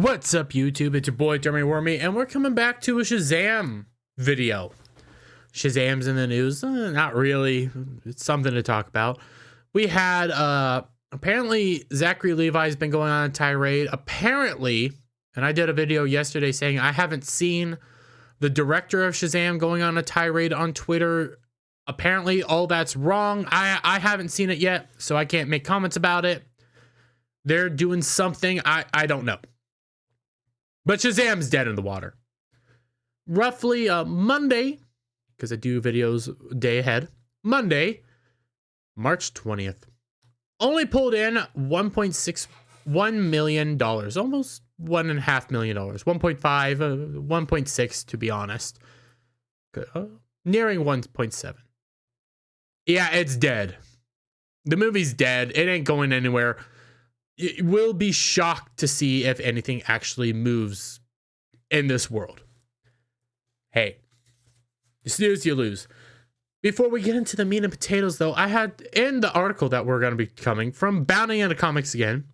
What's up, YouTube? It's your boy Jeremy Wormy, and we're coming back to a Shazam video. Shazam's in the news. Not really. It's something to talk about. We had apparently Zachary Levi's been going on a tirade. Apparently, and I did a video yesterday saying I haven't seen the director of Shazam going on a tirade on Twitter. Apparently, all that's wrong. I haven't seen it yet, so I can't make comments about it. They're doing something. I don't know. But Shazam's dead in the water. Roughly Monday, because I do videos a day ahead, Monday, March 20th, only pulled in $1.61 million, almost $1.5 million, 1.5, 1.6 to be honest, nearing 1.7. Yeah, it's dead. The movie's dead. It ain't going anywhere. You will be shocked to see if anything actually moves in this world. Hey, you snooze, you lose. Before we get into the meat and potatoes, though, I had in the article that we're going to be coming from Bounty into Comics again,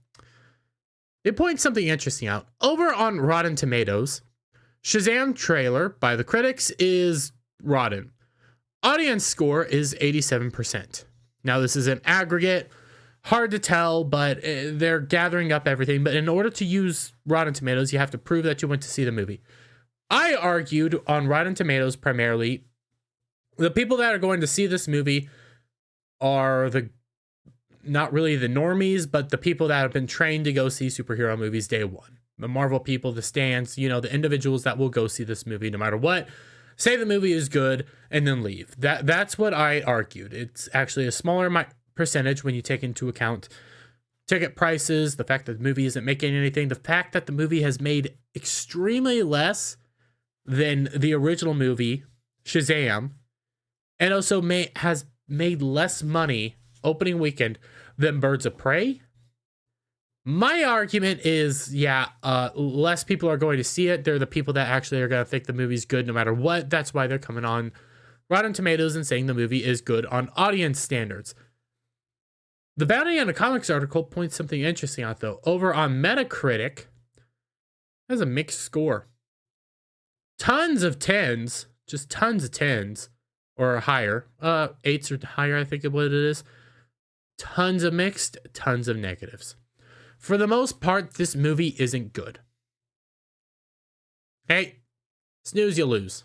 they point something interesting out. Over on Rotten Tomatoes, Shazam trailer by the critics is rotten. Audience score is 87%. Now, this is an aggregate. Hard to tell, but they're gathering up everything. But in order to use Rotten Tomatoes, you have to prove that you went to see the movie. I argued on Rotten Tomatoes primarily, the people that are going to see this movie are not really the normies, but the people that have been trained to go see superhero movies day one. The Marvel people, the stands, the individuals that will go see this movie no matter what, say the movie is good, and then leave. That's what I argued. It's actually a smaller percentage when you take into account ticket prices, the fact that the movie isn't making anything, the fact that the movie has made extremely less than the original movie, Shazam, and also has made less money opening weekend than Birds of Prey. My argument is, less people are going to see it. They're the people that actually are going to think the movie's good no matter what. That's why they're coming on Rotten Tomatoes and saying the movie is good on audience standards. The Bounty on a Comics article points something interesting out, though. Over on Metacritic, has a mixed score. Tons of 10s, just tons of 10s, or higher. 8s or higher, I think is what it is. Tons of mixed, tons of negatives. For the most part, this movie isn't good. Hey, snooze, you lose.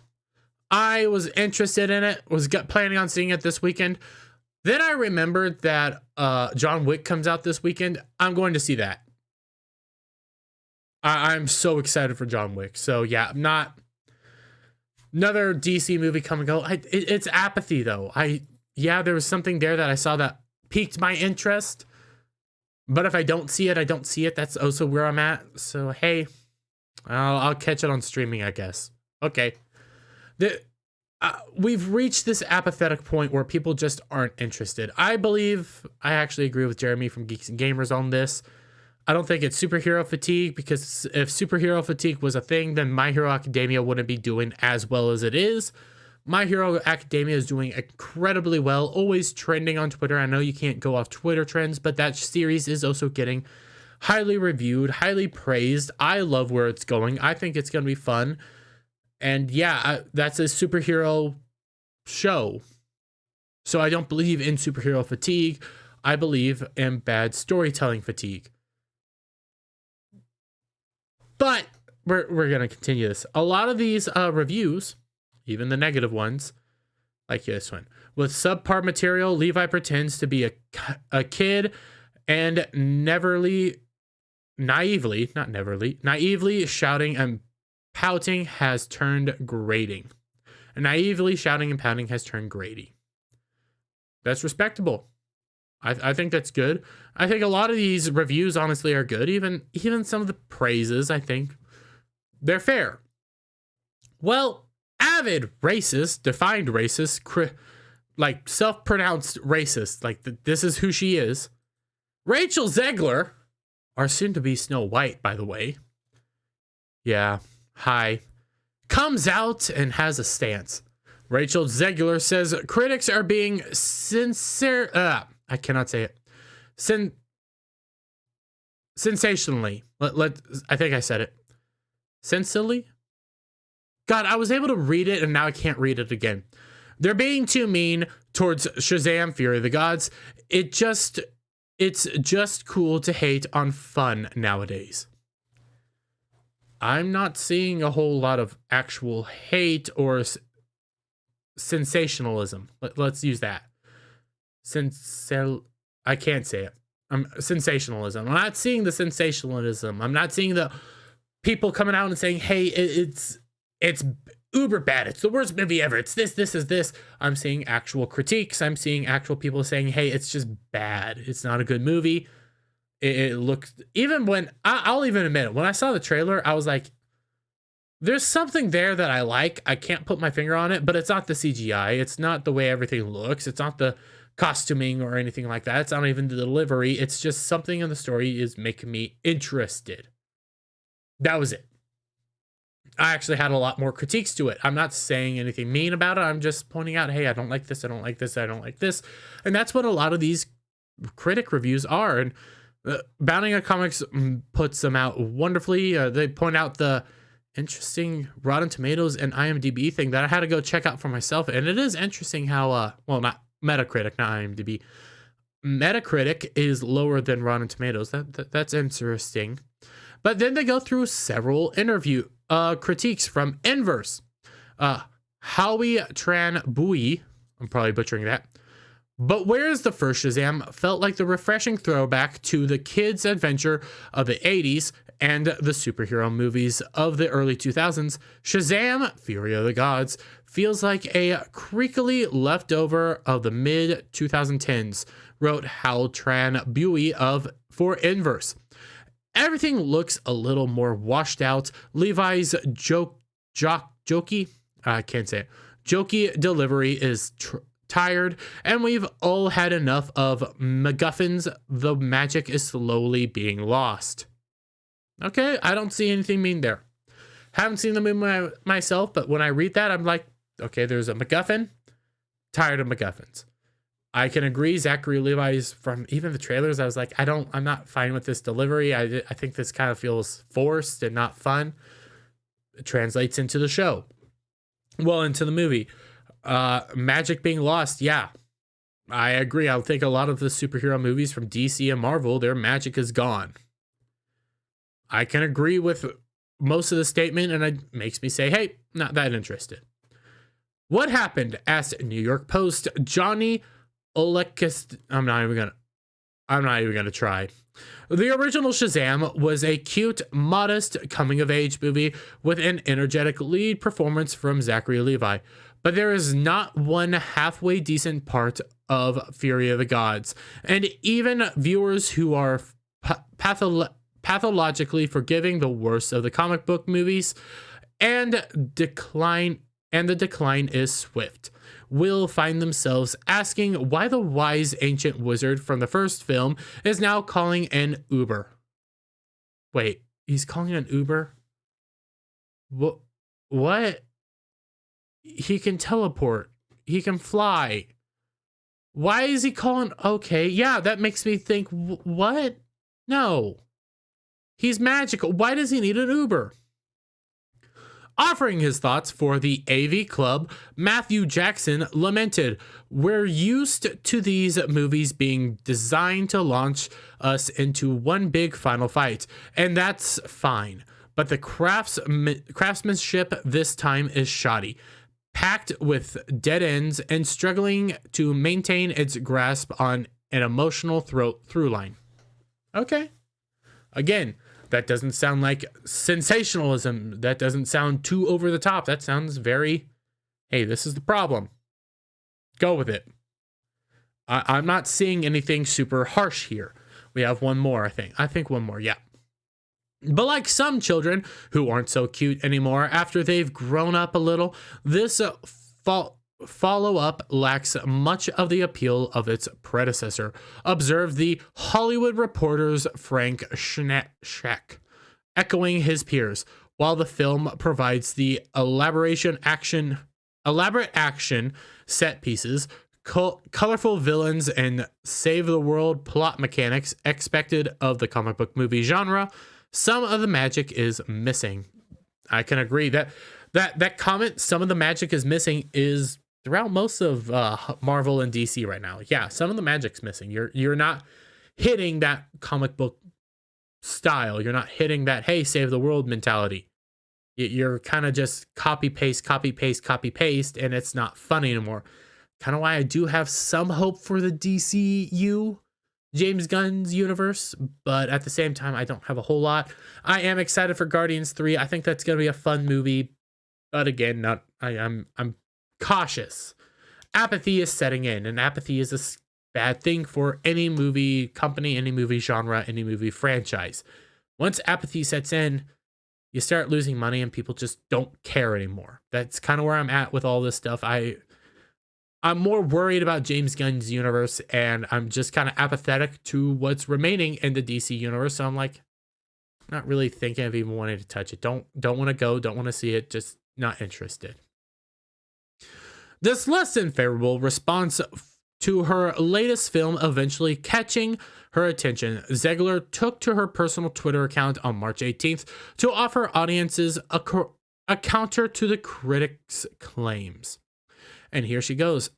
I was interested in it, was planning on seeing it this weekend. Then I remembered that John Wick comes out this weekend. I'm going to see that. I'm so excited for John Wick. So yeah, not another DC movie come and go. It's apathy though. There was something there that I saw that piqued my interest. But if I don't see it, I don't see it. That's also where I'm at. So hey, I'll catch it on streaming, I guess. Okay. We've reached this apathetic point where people just aren't interested. I actually agree with Jeremy from Geeks and Gamers on this. I don't think it's superhero fatigue, because if superhero fatigue was a thing, then My Hero Academia wouldn't be doing as well as it is. My Hero Academia is doing incredibly well, always trending on Twitter. I know you can't go off Twitter trends, but that series is also getting highly reviewed, highly praised. I love where it's going. I think it's going to be fun. And that's a superhero show. So I don't believe in superhero fatigue. I believe in bad storytelling fatigue. But we're going to continue this. A lot of these reviews, even the negative ones, like this one, with subpar material, Levi pretends to be a kid and naively shouting and pouting has turned grating. Naively shouting and pouting has turned grating. That's respectable. I think that's good. I think a lot of these reviews honestly are good. Even some of the praises, I think they're fair. Well, avid racist, defined racist, like self-pronounced racist, like this is who she is. Rachel Zegler, our soon-to-be Snow White, by the way. Yeah. Hi, comes out and has a stance. Rachel Zegler says critics are being sincere. I cannot say it. sensationally. I think I said it. Sensily? God, I was able to read it and now I can't read it again. They're being too mean towards Shazam Fury of the Gods. It's just cool to hate on fun nowadays. I'm not seeing a whole lot of actual hate or sensationalism. Let's use that. I can't say it. Sensationalism. I'm not seeing the sensationalism. I'm not seeing the people coming out and saying, hey, it's uber bad. It's the worst movie ever. It's this is this. I'm seeing actual critiques. I'm seeing actual people saying, hey, it's just bad. It's not a good movie. It looks, even when, I'll even admit it, when I saw the trailer, I was like, there's something there that I like. I can't put my finger on it, but it's not the CGI. It's not the way everything looks. It's not the costuming or anything like that. It's not even the delivery. It's just something in the story is making me interested. That was it. I actually had a lot more critiques to it. I'm not saying anything mean about it. I'm just pointing out, hey, I don't like this. I don't like this. I don't like this. And that's what a lot of these critic reviews are. And Bounding on Comics puts them out wonderfully. They point out the interesting Rotten Tomatoes and IMDb thing that I had to go check out for myself. And it is interesting how, well, not Metacritic, not IMDb. Metacritic is lower than Rotten Tomatoes. That's interesting. But then they go through several interview critiques from Inverse. Howie Tran Bui, I'm probably butchering that. But whereas the first Shazam felt like the refreshing throwback to the kids' adventure of the 80s and the superhero movies of the early 2000s, Shazam Fury of the Gods feels like a creakily leftover of the mid-2010s, wrote Hal Tran Bui for Inverse. Everything looks a little more washed out. Levi's jokey delivery is tired, and we've all had enough of MacGuffins. The magic is slowly being lost. Okay, I don't see anything mean there. Haven't seen the movie myself, but when I read that, I'm like, okay, there's a MacGuffin. Tired of MacGuffins. I can agree. Zachary Levi's, from even the trailers, I was like, I'm not fine with this delivery. I think this kind of feels forced and not fun. It translates into the show. Well, into the movie. Magic being lost. Yeah, I agree. I think a lot of the superhero movies from DC and Marvel, their magic is gone. I can agree with most of the statement, and it makes me say, hey, not that interested. What happened? Asked New York Post Johnny Olekist. I'm not even gonna try. The original Shazam was a cute, modest coming-of-age movie with an energetic lead performance from Zachary Levi. But there is not one halfway decent part of Fury of the Gods. And even viewers who are pathologically forgiving the worst of the comic book movies and the decline is swift, will find themselves asking why the wise ancient wizard from the first film is now calling an Uber. Wait, he's calling an Uber? What? He can teleport. He can fly. Why is he calling? Okay, yeah, that makes me think, what? No. He's magical. Why does he need an Uber? Offering his thoughts for the AV Club, Matthew Jackson lamented, "We're used to these movies being designed to launch us into one big final fight, and that's fine. But the craftsmanship this time is shoddy, packed with dead ends and struggling to maintain its grasp on an emotional through line." Okay. Again, that doesn't sound like sensationalism. That doesn't sound too over the top. That sounds very, hey, this is the problem. Go with it. I'm not seeing anything super harsh here. We have one more, I think. I think one more, yeah. But like some children who aren't so cute anymore after they've grown up a little, this follow-up lacks much of the appeal of its predecessor, observed the Hollywood Reporter's Frank Schneck, echoing his peers. While the film provides the elaborate action set pieces, colorful villains and save the world plot mechanics expected of the comic book movie genre, some of the magic is missing. I can agree that comment, some of the magic is missing, is throughout most of Marvel and DC right now. Yeah, some of the magic's missing. You're not hitting that comic book style. You're not hitting that, hey, save the world mentality. You're kind of just copy paste, and it's not fun anymore. Kind of why I do have some hope for the DCU, James Gunn's universe, but at the same time, I don't have a whole lot. I am excited for Guardians 3. I think that's gonna be a fun movie, but again, I'm cautious. Apathy is setting in, and apathy is a bad thing for any movie company, any movie genre, any movie franchise. Once apathy sets in, you start losing money and people just don't care anymore. That's kind of where I'm at with all this stuff. I'm more worried about James Gunn's universe, and I'm just kind of apathetic to what's remaining in the DC universe. So I'm like, not really thinking of even wanting to touch it. Don't want to go, don't want to see it, just not interested. This less than favorable response to her latest film eventually catching her attention, Zegler took to her personal Twitter account on March 18th to offer audiences a counter to the critics' claims. And here she goes.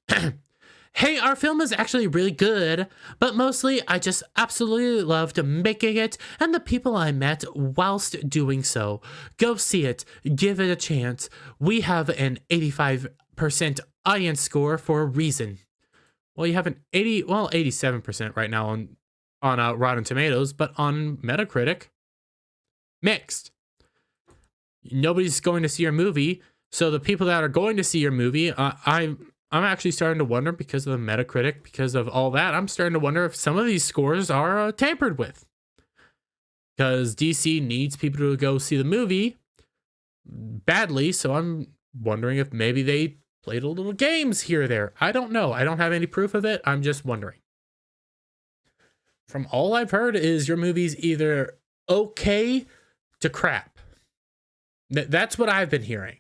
Hey, our film is actually really good, but mostly I just absolutely loved making it and the people I met whilst doing so. Go see it. Give it a chance. We have an 85% audience score for a reason. Well, you have an 87% right now on Rotten Tomatoes, but on Metacritic, mixed. Nobody's going to see your movie, so the people that are going to see your movie, I'm actually starting to wonder, because of the Metacritic, because of all that, I'm starting to wonder if some of these scores are tampered with. Because DC needs people to go see the movie badly, so I'm wondering if maybe they played a little games here or there. I don't know. I don't have any proof of it. I'm just wondering. From all I've heard is your movie's either okay to crap. That's what I've been hearing.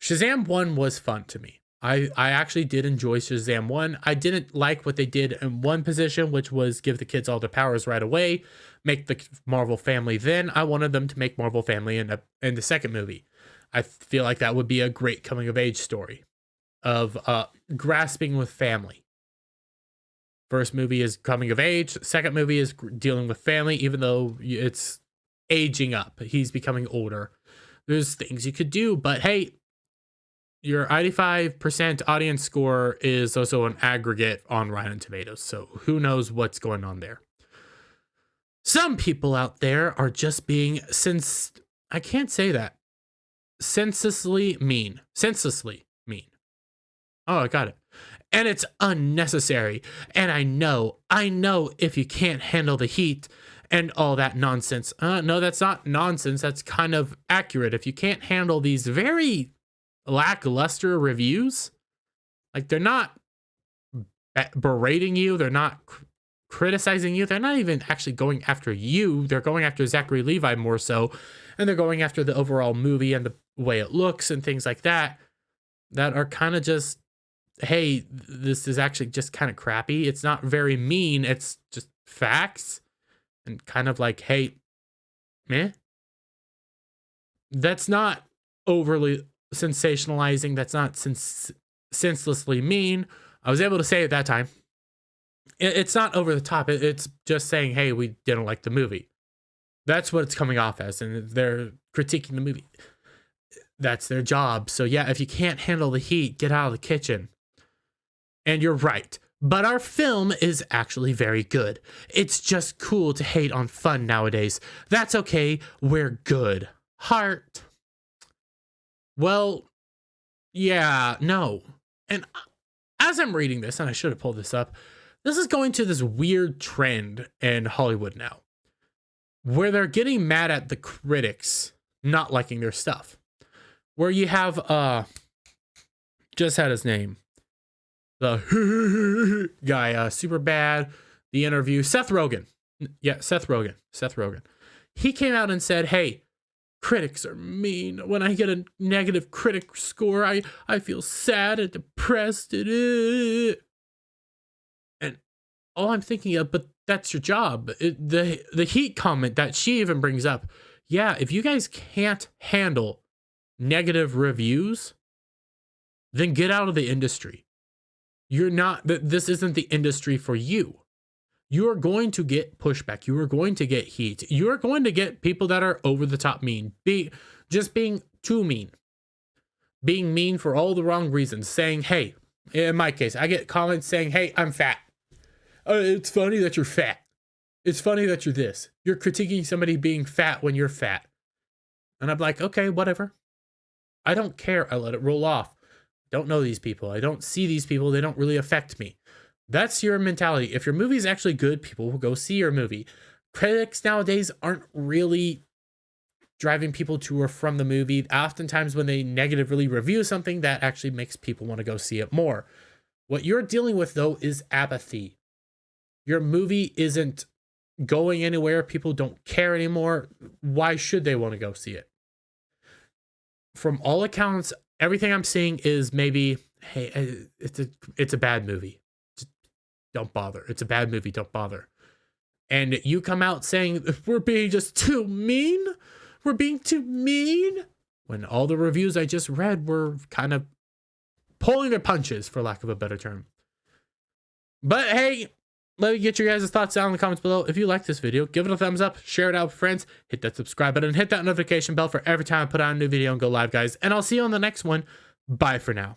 Shazam 1 was fun to me. I actually did enjoy Shazam 1. I didn't like what they did in one position, which was give the kids all their powers right away, make the Marvel family then. I wanted them to make Marvel family in the second movie. I feel like that would be a great coming of age story of grasping with family. First movie is coming of age. Second movie is dealing with family, even though it's aging up. He's becoming older. There's things you could do, but hey, your 85% audience score is also an aggregate on Rotten Tomatoes, so who knows what's going on there. Some people out there are just being I can't say that. Senselessly mean. Oh, I got it. And it's unnecessary. And I know if you can't handle the heat and all that nonsense. No, that's not nonsense. That's kind of accurate. If you can't handle these very lackluster reviews, like they're not berating you, they're not criticizing you, they're not even actually going after you, they're going after Zachary Levi more so, and they're going after the overall movie and the way it looks and things like that are kind of just, hey, this is actually just kind of crappy. It's not very mean, it's just facts, and kind of like, hey, meh. That's not overly sensationalizing. That's not senselessly mean. I was able to say it that time. It's not over the top. It's just saying, hey, we didn't like the movie. That's what it's coming off as, and they're critiquing the movie. That's their job. So yeah, if you can't handle the heat, get out of the kitchen. And you're right. But our film is actually very good. It's just cool to hate on fun nowadays. That's okay. We're good. Heart. Well, yeah, no. And as I'm reading this, and I should have pulled this up, this is going to this weird trend in Hollywood now, where they're getting mad at the critics not liking their stuff. Where you have, just had his name, the guy, super bad, the interview, Seth Rogen. Yeah, Seth Rogen. He came out and said, hey, critics are mean. When I get a negative critic score, I feel sad and depressed. all I'm thinking of, but that's your job. The heat comment that she even brings up. Yeah, if you guys can't handle negative reviews, then get out of the industry. You're not, this isn't the industry for you. You are going to get pushback. You are going to get heat. You are going to get people that are over the top mean, just being too mean, being mean for all the wrong reasons, saying, hey, in my case, I get comments saying, hey, I'm fat. It's funny that you're fat. It's funny that you're this. You're critiquing somebody being fat when you're fat. And I'm like, okay, whatever. I don't care. I let it roll off. Don't know these people. I don't see these people. They don't really affect me. That's your mentality. If your movie is actually good, people will go see your movie. Critics nowadays aren't really driving people to or from the movie. Oftentimes when they negatively review something, that actually makes people want to go see it more. What you're dealing with, though, is apathy. Your movie isn't going anywhere. People don't care anymore. Why should they want to go see it? From all accounts, everything I'm seeing is maybe, hey, it's a bad movie. Just don't bother. It's a bad movie. Don't bother. And you come out saying we're being just too mean. We're being too mean. When all the reviews I just read were kind of pulling their punches, for lack of a better term. But hey, let me get your guys' thoughts down in the comments below. If you like this video, give it a thumbs up, share it out with friends, hit that subscribe button, hit that notification bell for every time I put out a new video and go live, guys. And I'll see you on the next one. Bye for now.